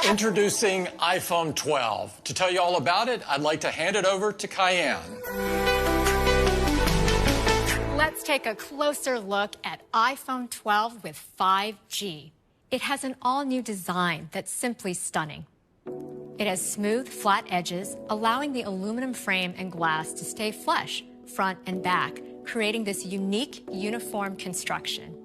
Introducing iPhone 12. To tell you all about it, I'd like to hand it over to Cayenne. Let's take a closer look at iPhone 12 with 5G. It has an all-new design that's simply stunning. It has smooth, flat edges, allowing the aluminum frame and glass to stay flush, front and back, creating this unique, uniform construction.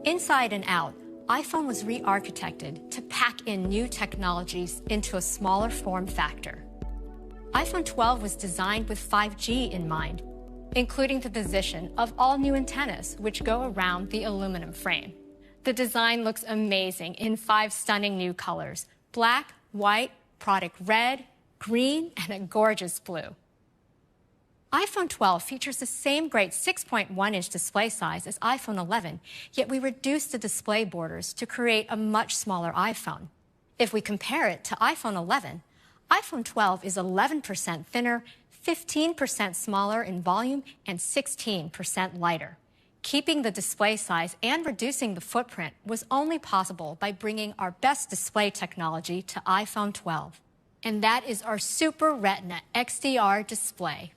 Inside and out, iPhone was re-architected to pack in new technologies into a smaller form factor. iPhone 12 was designed with 5G in mind, including the position of all new antennas, which go around the aluminum frame. The design looks amazing in 5 stunning new colors: black, white, product red, green, and a gorgeous blue. iPhone 12 features the same great 6.1-inch display size as iPhone 11, yet we reduced the display borders to create a much smaller iPhone. If we compare it to iPhone 11, iPhone 12 is 11% thinner, 15% smaller in volume, and 16% lighter. Keeping the display size and reducing the footprint was only possible by bringing our best display technology to iPhone 12. And that is our Super Retina XDR display.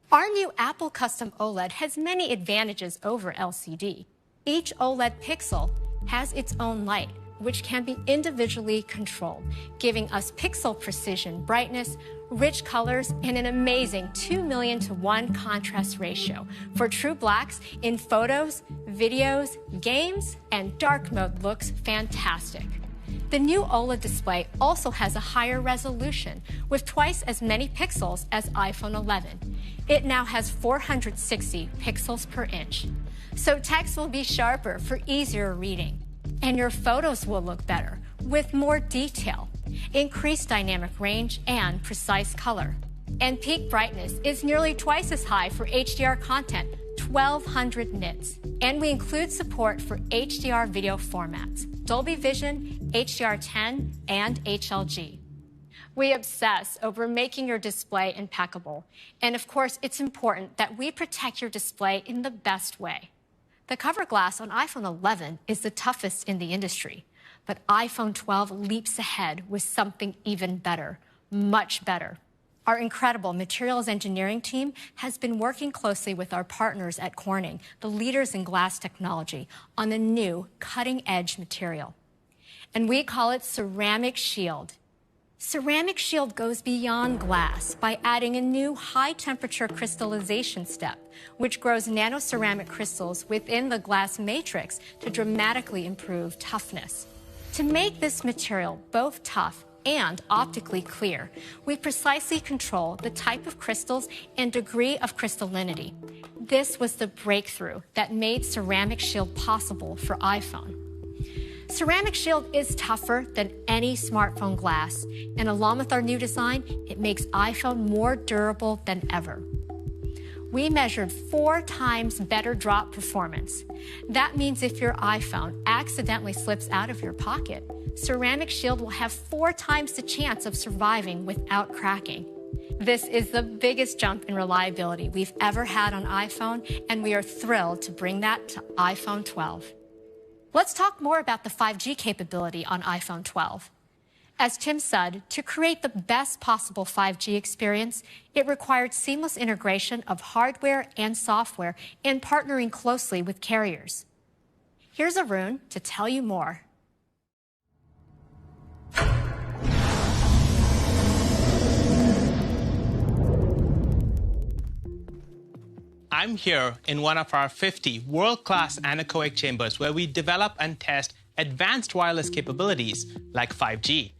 Our new Apple Custom OLED has many advantages over LCD. Each OLED pixel has its own light, which can be individually controlled, giving us pixel precision, brightness, rich colors, and an amazing 2,000,000:1 contrast ratio for true blacks in photos, videos, games, and dark mode looks fantastic. The new OLED display also has a higher resolution with twice as many pixels as iPhone 11. It now has 460 pixels per inch. So text will be sharper for easier reading. And your photos will look better with more detail, increased dynamic range, and precise color. And peak brightness is nearly twice as high for HDR content, 1,200 nits. And we include support for HDR video formats, Dolby Vision, HDR10, and HLG. We obsess over making your display impeccable. And of course, it's important that we protect your display in the best way. The cover glass on iPhone 11 is the toughest in the industry, but iPhone 12 leaps ahead with something even better, much better. Our incredible materials engineering team has been working closely with our partners at Corning, the leaders in glass technology, on the new cutting-edge material. And we call it Ceramic Shield. Ceramic Shield goes beyond glass by adding a new high-temperature crystallization step, which grows nanoceramic crystals within the glass matrix to dramatically improve toughness. To make this material both tough and optically clear, we precisely control the type of crystals and degree of crystallinity. This was the breakthrough that made Ceramic Shield possible for iPhone. Ceramic Shield is tougher than any smartphone glass, and along with our new design, it makes iPhone more durable than ever. We measured 4 times better drop performance. That means if your iPhone accidentally slips out of your pocket, Ceramic Shield will have 4 times the chance of surviving without cracking. This is the biggest jump in reliability we've ever had on iPhone, and we are thrilled to bring that to iPhone 12. Let's talk more about the 5G capability on iPhone 12. As Tim said, to create the best possible 5G experience, it required seamless integration of hardware and software and partnering closely with carriers. Here's Arun to tell you more. I'm here in one of our 50 world-class anechoic chambers where we develop and test advanced wireless capabilities like 5G.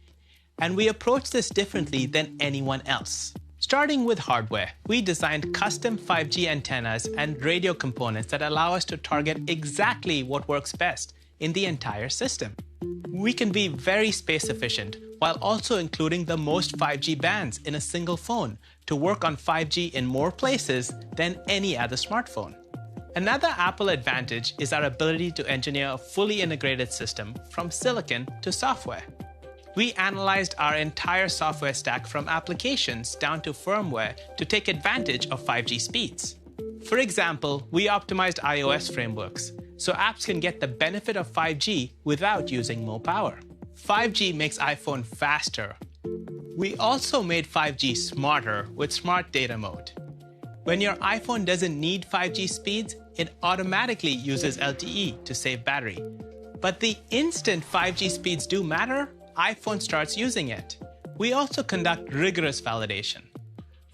And we approach this differently than anyone else. Starting with hardware, we designed custom 5G antennas and radio components that allow us to target exactly what works best in the entire system. We can be very space efficient while also including the most 5G bands in a single phone to work on 5G in more places than any other smartphone. Another Apple advantage is our ability to engineer a fully integrated system from silicon to software. We analyzed our entire software stack from applications down to firmware to take advantage of 5G speeds. For example, we optimized iOS frameworks so apps can get the benefit of 5G without using more power. 5G makes iPhone faster. We also made 5G smarter with Smart Data Mode. When your iPhone doesn't need 5G speeds, it automatically uses LTE to save battery. But the instant 5G speeds do matter, iPhone starts using it. We also conduct rigorous validation.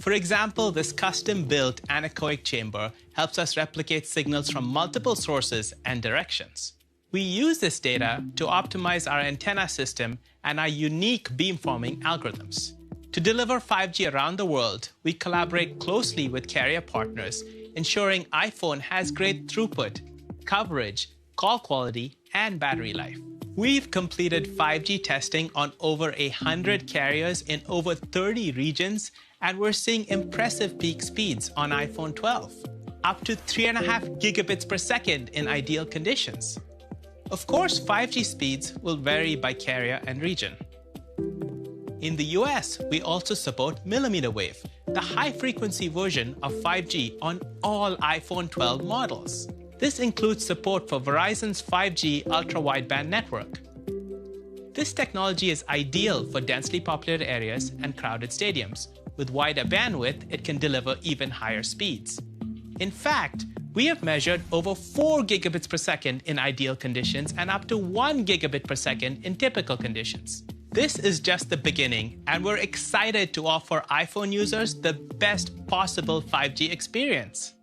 For example, this custom-built anechoic chamber helps us replicate signals from multiple sources and directions. We use this data to optimize our antenna system and our unique beamforming algorithms. To deliver 5G around the world, we collaborate closely with carrier partners, ensuring iPhone has great throughput, coverage, call quality, and battery life. We've completed 5G testing on over 100 carriers in over 30 regions, and we're seeing impressive peak speeds on iPhone 12, up to 3.5 gigabits per second in ideal conditions. Of course, 5G speeds will vary by carrier and region. In the US, we also support millimeter wave, the high-frequency version of 5G on all iPhone 12 models. This includes support for Verizon's 5G ultra-wideband network. This technology is ideal for densely populated areas and crowded stadiums. With wider bandwidth, it can deliver even higher speeds. In fact, we have measured over 4 gigabits per second in ideal conditions and up to 1 gigabit per second in typical conditions. This is just the beginning, and we're excited to offer iPhone users the best possible 5G experience.